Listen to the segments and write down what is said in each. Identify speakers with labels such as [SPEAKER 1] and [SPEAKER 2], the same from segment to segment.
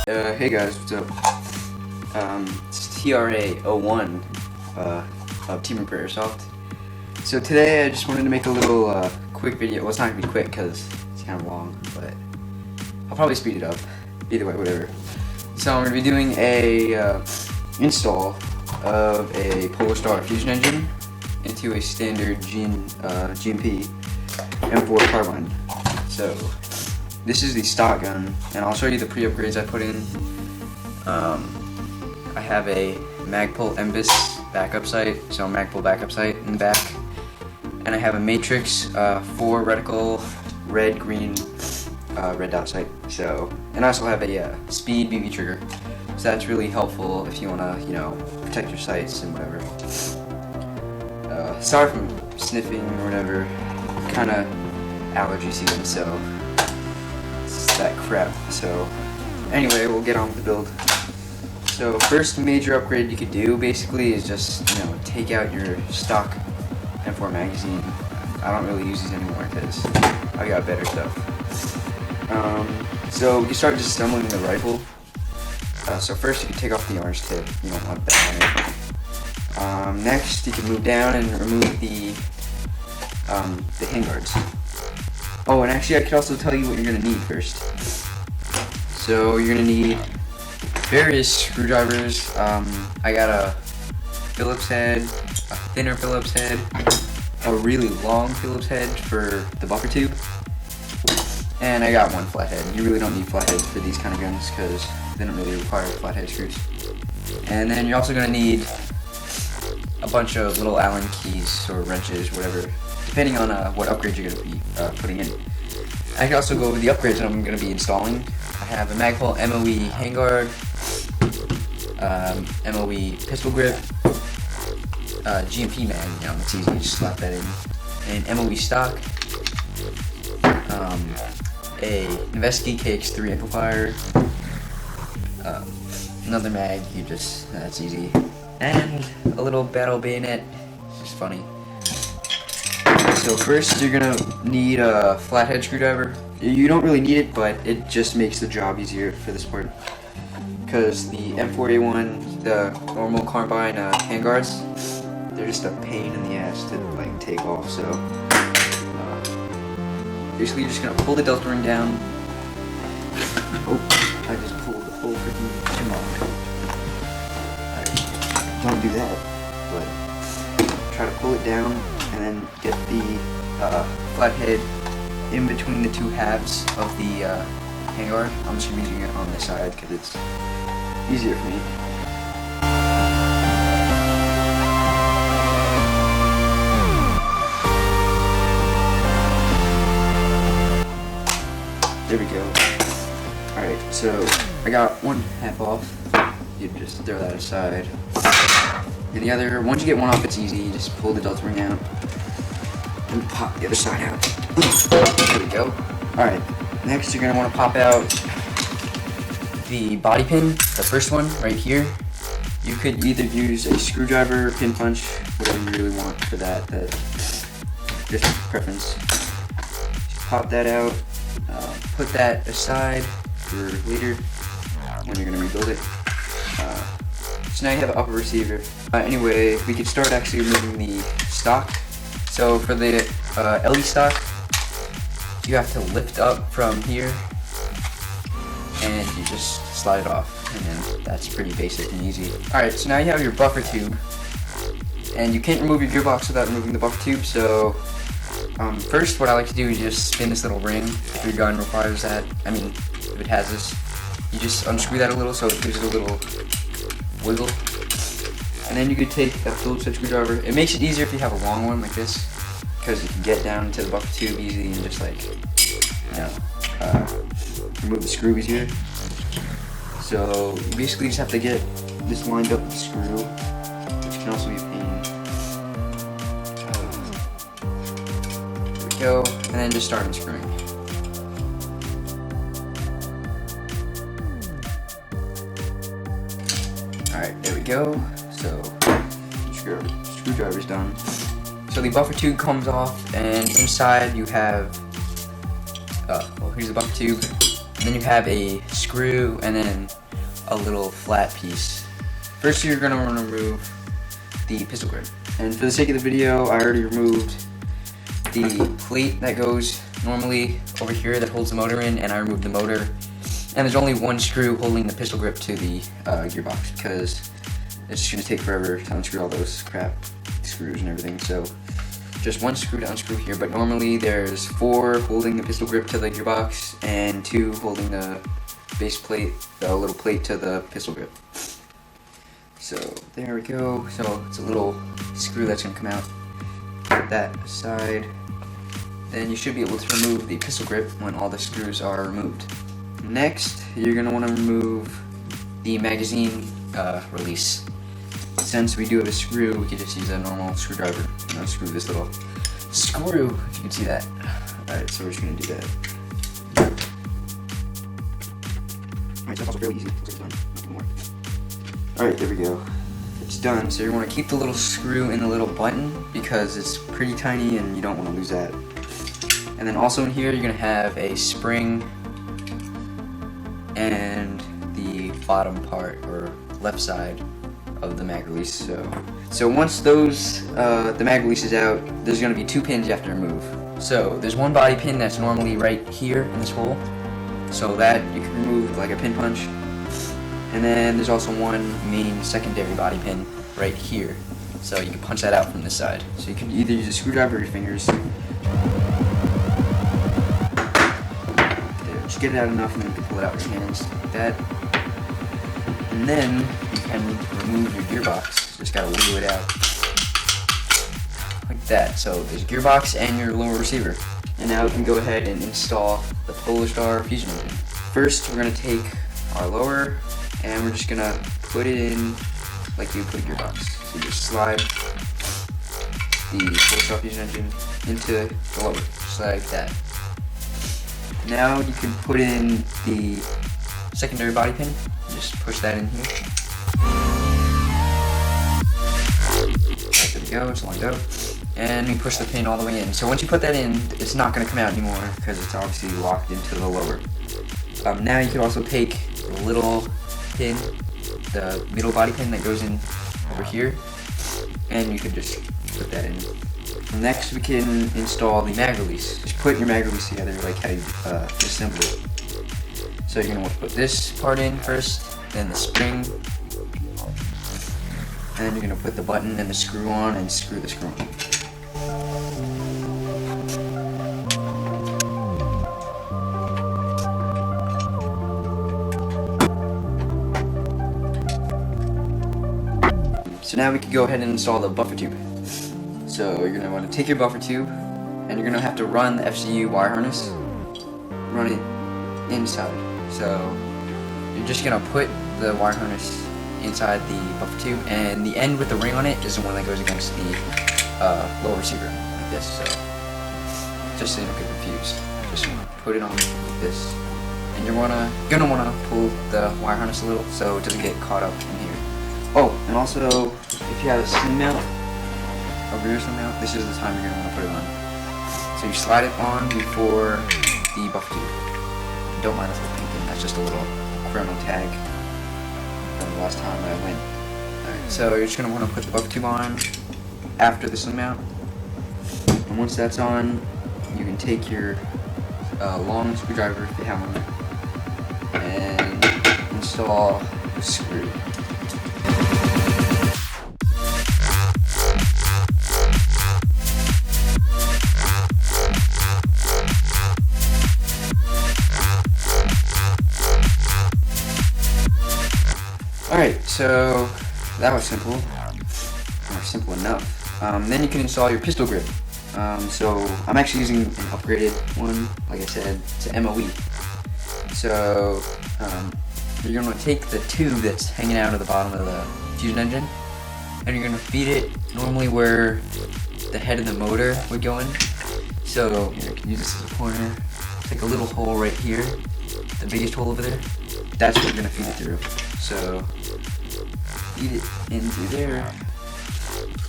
[SPEAKER 1] Hey guys, what's up? It's TRA-01 of Team Repair Soft. So today I just wanted to make a little quick video. Well, it's not gonna be quick because it's kind of long, but I'll probably speed it up. Either way, whatever. So I'm gonna be doing a install of a Polarstar fusion engine into a standard G&P M4 carbine. So this is the stock gun, and I'll show you the pre-upgrades I put in. I have a Magpul MBIS backup sight, so Magpul backup sight in the back, and I have a Matrix 4 reticle red green red dot sight. So, and I also have a speed BB trigger, so that's really helpful if you wanna, protect your sights and whatever. Sorry from sniffing or whatever, kind of allergy season, so it's that crap. So anyway, we'll get on with the build. So first major upgrade you could do basically is just, take out your stock M4 magazine. I don't really use these anymore because I got better stuff. So we can start disassembling the rifle. So first you can take off the orange tip. You don't want that on it. Next you can move down and remove the handguards. Oh, and actually I could also tell you what you're going to need first. So you're going to need various screwdrivers. I got a Phillips head, a thinner Phillips head, a really long Phillips head for the buffer tube, and I got one flathead. You really don't need flatheads for these kind of guns because they don't really require flathead screws. And then you're also going to need a bunch of little Allen keys or wrenches, whatever, depending on what upgrades you're going to be putting in. I can also go over the upgrades that I'm going to be installing. I have a Magpul MOE handguard, MOE pistol grip, G&P mag, it's easy, just slap that in, and MOE stock, a Investi KX3 amplifier, another mag, that's easy, and a little battle bayonet, it's just funny. So first you're gonna need a flathead screwdriver. You don't really need it, but it just makes the job easier for this part. Because the M4A1, the normal carbine handguards, they're just a pain in the ass to take off. So basically you're just gonna pull the delta ring down. Oh, I just pulled the whole freaking pin off. Don't do that, but try to pull it down and then get the flathead in between the two halves of the handguard. I'm just using it on this side because it's easier for me. There we go. Alright, so I got one half off. You just throw that aside. And the other, once you get one off, it's easy. You just pull the delta ring out and pop the other side out. There we go. Alright, next you're going to want to pop out the body pin, the first one right here. You could either use a screwdriver, pin punch, whatever you really want for that. Just preference. Just pop that out, put that aside for later when you're going to rebuild it. So now you have an upper receiver. Anyway, we could start actually removing the stock. So for the LE stock, you have to lift up from here and you just slide it off, and then that's pretty basic and easy. Alright, so now you have your buffer tube, and you can't remove your gearbox without removing the buffer tube. So first what I like to do is just spin this little ring. If your gun requires that, if it has this, you just unscrew that a little so it gives it a little wiggle. And then you could take a Phillips head screwdriver. It makes it easier if you have a long one like this, because you can get down to the buffer tube easily and just remove the screw easier. So you basically just have to get this lined up with the screw, which can also be a pain. There we go, and then just start unscrewing. Alright, there we go. So screwdriver's done. So the buffer tube comes off, and inside you have, well, here's the buffer tube. And then you have a screw and then a little flat piece. First you're going to want to remove the pistol grip. And for the sake of the video, I already removed the plate that goes normally over here that holds the motor in, and I removed the motor. And there's only one screw holding the pistol grip to the gearbox, because it's just going to take forever to unscrew all those crap screws and everything. So just one screw to unscrew here, but normally there's 4 holding the pistol grip to the gearbox and 2 holding the base plate, the little plate to the pistol grip. So there we go. So it's a little screw that's going to come out. Put that aside. Then you should be able to remove the pistol grip when all the screws are removed. Next, you're going to want to remove the magazine release. Since we do have a screw, we could just use a normal screwdriver and unscrew this little screw, if you can see that. Alright, so we're just going to do that. Alright, so that's also fairly easy. Looks like it's done. More. Alright, there we go. It's done. So you want to keep the little screw in the little button because it's pretty tiny and you don't want to lose that. And then also in here, you're going to have a spring and the bottom part, or left side of the mag release. So once those the mag release is out, there's going to be 2 pins you have to remove. So there's one body pin that's normally right here in this hole, so that you can remove with like a pin punch. And then there's also one main secondary body pin right here, so you can punch that out from this side. So you can either use a screwdriver or your fingers. There, just get it out enough and then you can pull it out with your hands like that. And then you can remove your gearbox. Just gotta wiggle it out like that. So there's a gearbox and your lower receiver. And now we can go ahead and install the Polarstar fusion engine. First, we're gonna take our lower and we're just gonna put it in like you put a gearbox. So you just slide the Polarstar fusion engine into the lower, just like that. Now you can put in the secondary body pin. Just push that in here. Right, there we go, it's lined up. And we push the pin all the way in. So once you put that in, it's not going to come out anymore because it's obviously locked into the lower. Now you can also take the little pin, the middle body pin that goes in over here, and you can just put that in. Next we can install the mag release. Just put your mag release together like how you disassemble it. So you're going to want to put this part in first, then the spring, and then you're going to put the button and the screw on and screw the screw on. So now we can go ahead and install the buffer tube. So you're going to want to take your buffer tube and you're going to have to run the FCU wire harness, run it inside. So you're just going to put the wire harness inside the buffer tube, and the end with the ring on it is the one that goes against the lower receiver, like this. So just so you don't get confused, just put it on like this. And you're gonna want to pull the wire harness a little so it doesn't get caught up in here. Oh, and also if you have a sling mount, a rear sling mount, this is the time you're going to want to put it on. So you slide it on before the buffer tube. Don't mind this little pink thing, that's just a little chrono tag from the last time I went. Alright, so you're just going to want to put the buffer tube on after the sling mount. And once that's on, you can take your long screwdriver if you have one and install the screw. Alright, so that was simple, or simple enough. Then you can install your pistol grip. So I'm actually using an upgraded one, like I said, it's an MOE. So you're going to take the tube that's hanging out of the bottom of the fusion engine, and you're going to feed it normally where the head of the motor would go in. So you can use this as a pointer. Take a little hole right here, the biggest hole over there. That's what you're going to feed it through. So feed it in through there,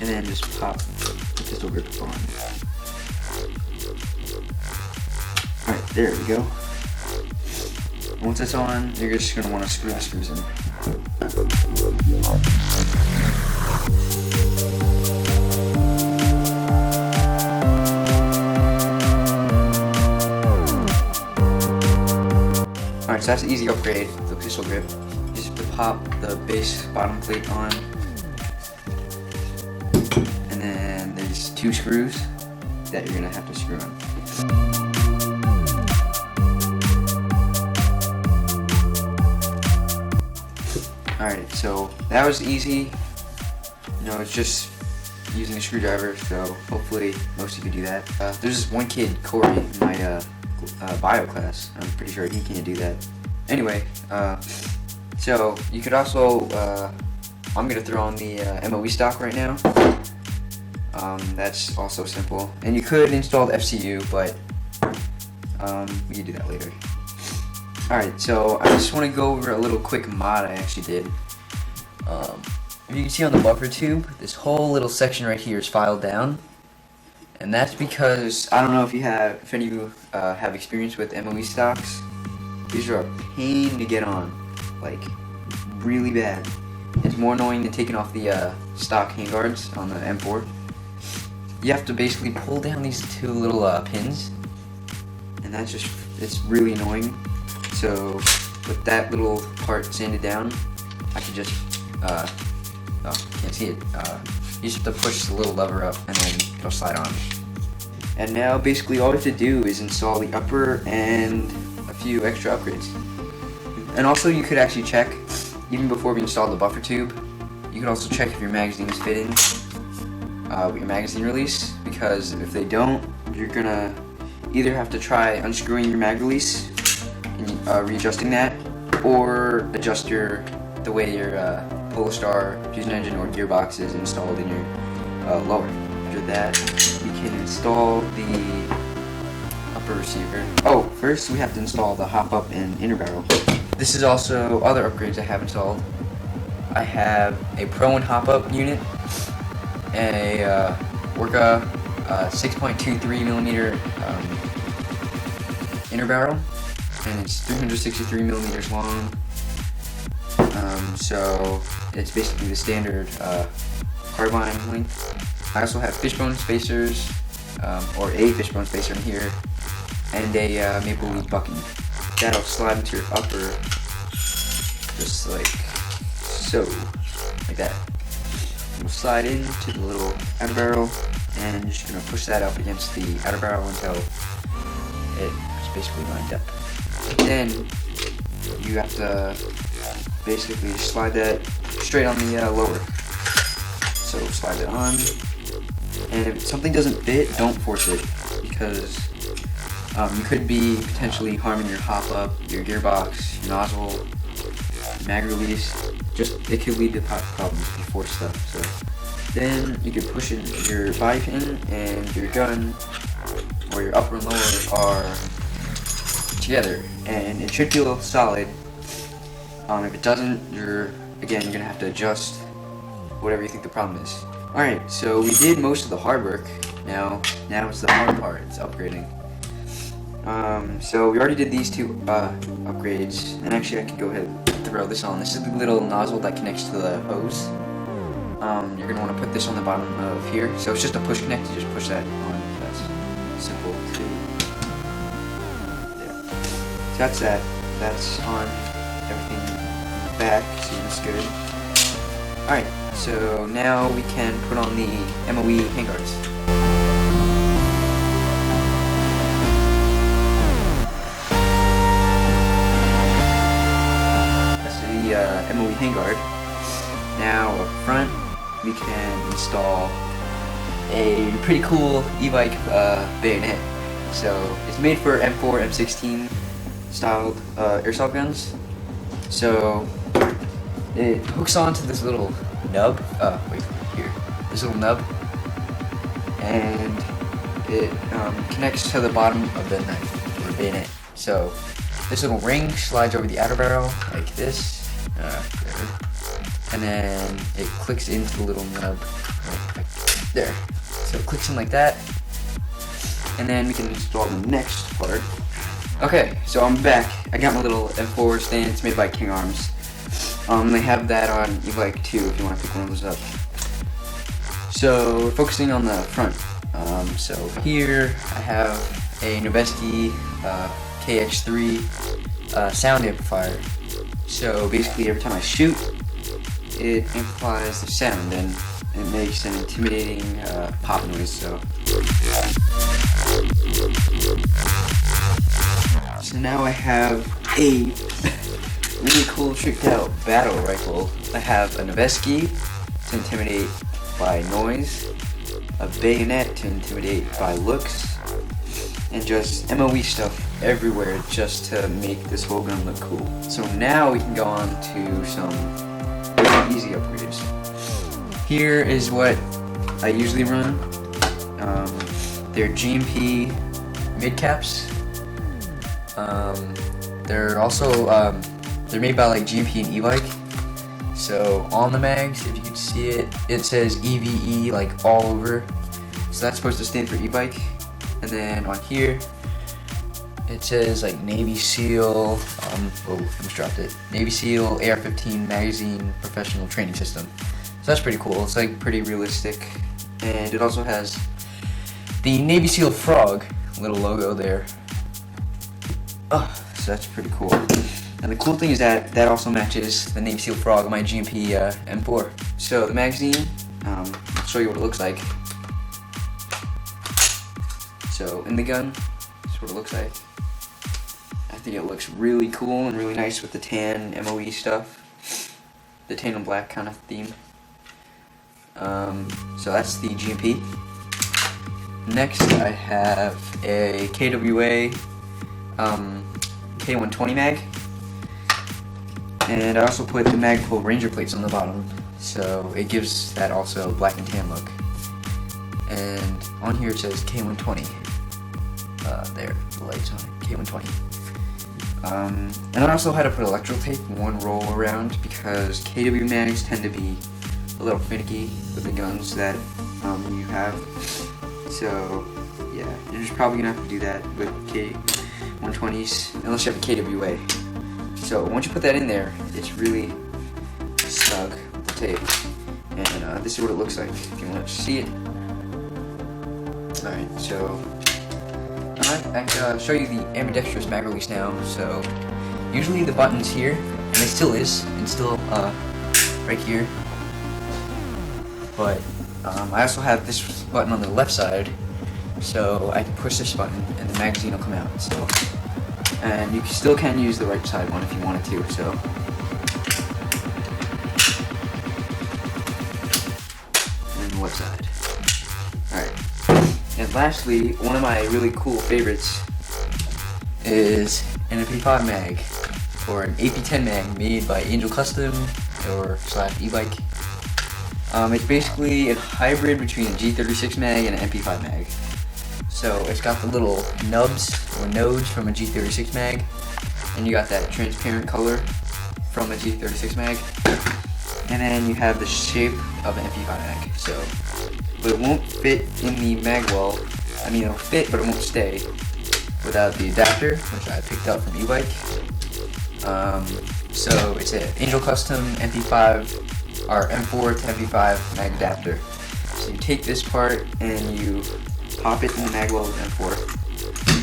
[SPEAKER 1] and then just pop the pistol grip on. Alright, there we go. once it's on, you're just going to want to screw the screws in. Alright, so that's an easy upgrade, the pistol grip. You just have to pop the base bottom plate on. And then there's 2 screws that you're going to have to screw on. Alright, so that was easy. You know, it's just using a screwdriver, so hopefully most of you can do that. There's this one kid, Corey, in my bio class. I'm pretty sure he can't do that. Anyway, so you could also, I'm going to throw on the MOE stock right now. That's also simple. And you could install the FCU, but we can do that later. Alright, so I just want to go over a little quick mod I actually did. If you can see on the buffer tube, this whole little section right here is filed down. And that's because, I don't know if any of you have experience with MOE stocks. These are a pain to get on, like, really bad. It's more annoying than taking off the stock handguards on the M4. You have to basically pull down these 2 little pins, and that's just, it's really annoying. So with that little part sanded down, I could just, oh, can't see it. You just have to push the little lever up and then it'll slide on. And now basically all we have to do is install the upper and a few extra upgrades. And also you could actually check, even before we install the buffer tube, you can also check if your magazine is fitting with your magazine release, because if they don't, you're gonna either have to try unscrewing your mag release and readjusting that, or adjust the way your Polarstar fusion engine or gearbox is installed in your lower. After that, we can install the upper receiver. Oh, first we have to install the hop up and inner barrel. This is also other upgrades I have installed. I have a Pro and hop up unit, and a Orca 6.23mm inner barrel, and it's 363 millimeters long. So it's basically the standard carbine length. I also have fishbone spacers, or a fishbone spacer in here, and a maple leaf bucking. That'll slide into your upper, just like so, like that. We'll slide into the little outer barrel, and just gonna push that up against the outer barrel until it's basically lined up. Then you have to basically slide that straight on the lower. So slide it on, and if something doesn't fit, don't force it, because you could be potentially harming your hop up, your gearbox, your nozzle, your mag release. It could lead to problems if you force stuff. So then you can push in your body pin, and your gun or your upper and lower are together, and it should feel solid. If it doesn't, you're gonna have to adjust whatever you think the problem is. Alright, so we did most of the hard work. Now it's the hard part, it's upgrading. So we already did these 2 upgrades, and actually I can go ahead and throw this on. This is the little nozzle that connects to the hose. You're gonna want to put this on the bottom of here. So it's just a push connect, you just push that on. That's simple too. There. So that's that. That's on. Everything back, seems good. Alright, so now we can put on the MOE handguards. That's the MOE handguard. Now up front, we can install a pretty cool e-bike bayonet. So it's made for M4, M16 styled airsoft guns. So it hooks onto this little nub, this little nub, and it connects to the bottom of the knife, or bayonet. So this little ring slides over the outer barrel, like this, and then it clicks into the little nub, right there. So it clicks in like that, and then we can install the next part, Okay, so I'm back. I got my little M4 stand. It's made by King Arms. They have that on e-bike too if you want to pick one of those up. So we're focusing on the front. So here I have a Noisestorm KX3 sound amplifier. So basically every time I shoot, it amplifies the sound and it makes an intimidating pop noise. So now I have a really cool tricked out battle rifle. I have a Noisestorm to intimidate by noise, a bayonet to intimidate by looks, and just MOE stuff everywhere just to make this whole gun look cool. So now we can go on to some really easy upgrades. Here is what I usually run. They're G&P mid caps. They're also they're made by like G&P and e-bike. So on the mags, if you can see it, it says EVE like all over. So that's supposed to stand for e-bike. And then on here, it says like Navy SEAL. Oh, I almost dropped it. Navy SEAL AR-15 magazine professional training system. So that's pretty cool. It's like pretty realistic, and it also has the Navy SEAL frog little logo there. So that's pretty cool. And the cool thing is that that also matches the Navy SEAL frog on my G&P M4. So the magazine, I'll show you what it looks like. So in the gun, that's what it looks like. I think it looks really cool and really nice with the tan MOE stuff. The tan and black kind of theme. So that's the G&P. Next I have a KWA K120 mag. And I also put the Magpul Ranger plates on the bottom, so it gives that also black and tan look. And on here it says K120. There, the lights on it, K120. And I also had to put electrical tape one roll around because KW mags tend to be a little finicky with the guns that you have. So yeah, you're just probably gonna have to do that with K120s unless you have a KWA. So once you put that in there, it's really snug with the tape. And this is what it looks like if you want to see it. Alright, so I can show you the ambidextrous mag release now. So usually the button's here, and it still is, and still right here. But I also have this button on the left side, so I can push this button and the magazine will come out. So, and you still can use the right side one if you wanted to. So, and the left side. Alright. And lastly, one of my really cool favorites is an MP5 mag, or an AP10 mag made by Angel Custom or / e-bike. It's basically a hybrid between a G36 mag and an MP5 mag. So it's got the little nubs or nodes from a G36 mag, and you got that transparent color from a G36 mag, and then you have the shape of an MP5 mag. So, but it won't fit in the mag well. I mean, it'll fit, but it won't stay without the adapter, which I picked up from e-bike. So it's an Angel Custom MP5 or M4 to MP5 mag adapter. So you take this part and you pop it in the mag well with M4.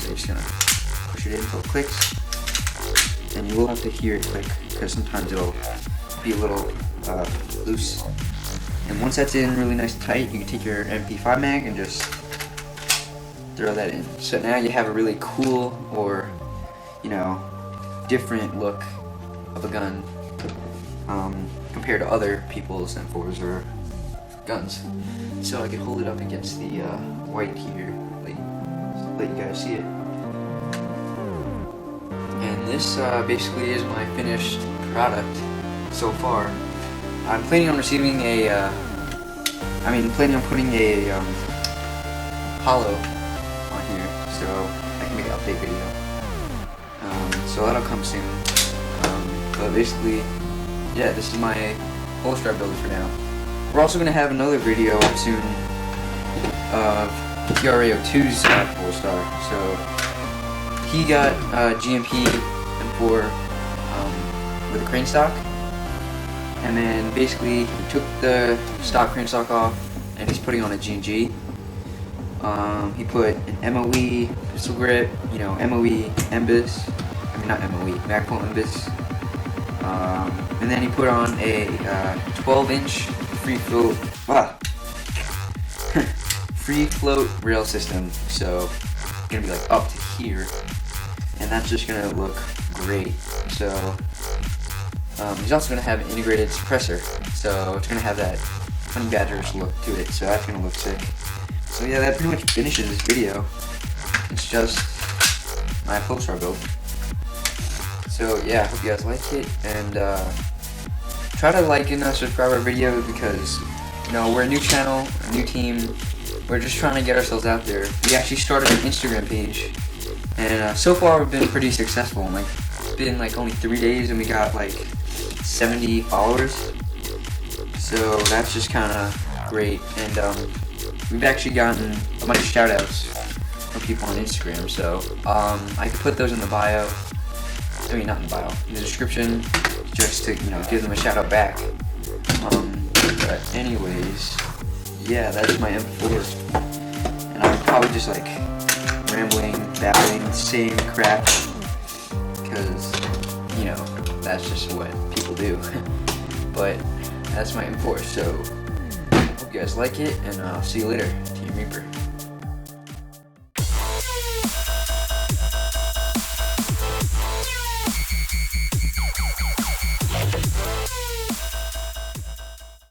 [SPEAKER 1] So you're just gonna push it in until it clicks, and you will have to hear it click because sometimes it'll be a little loose. And once that's in really nice and tight, you can take your MP5 mag and just throw that in. So now you have a really cool, or you know, different look of a gun compared to other people's M4s or guns. So I can hold it up against the white here, let you guys see it. And this basically is my finished product so far. I'm planning on receiving a, planning on putting a hollow on here, so I can make an update video. So that'll come soon. But basically, yeah, this is my Polarstar build for now. We're also going to have another video up soon of TRA-02's Polarstar. So he got G&P M4 with a crane stock, and then basically he took the stock crane stock off and he's putting on a G&G. He put an MOE pistol grip, you know, MOE MBIS, I mean not MOE, Magpul MBIS, and then he put on a 12-inch free float, free float rail system, so it's gonna be like up to here, and that's just gonna look great. So he's also gonna have an integrated suppressor, so it's gonna have that Honey Badgers look to it, so that's gonna look sick. So yeah, that pretty much finishes this video. It's just my Polarstar build. So yeah, I hope you guys like it, and try to like and subscribe our video, because you know, we're a new channel, a new team. We're just trying to get ourselves out there. We actually started an Instagram page, and so far we've been pretty successful. Like, it's been like only 3 days and we got like 70 followers. So that's just kind of great, and we've actually gotten a bunch of shout outs from people on Instagram, so I could put those in the bio. I mean, not in the bio, in the description, just to, you know, give them a shout out back. But anyways, yeah, that's my M4, and I'm probably just like rambling, babbling, saying crap, because, you know, that's just what people do. But that's my M4, so hope you guys like it, and I'll see you later. Team Reaper.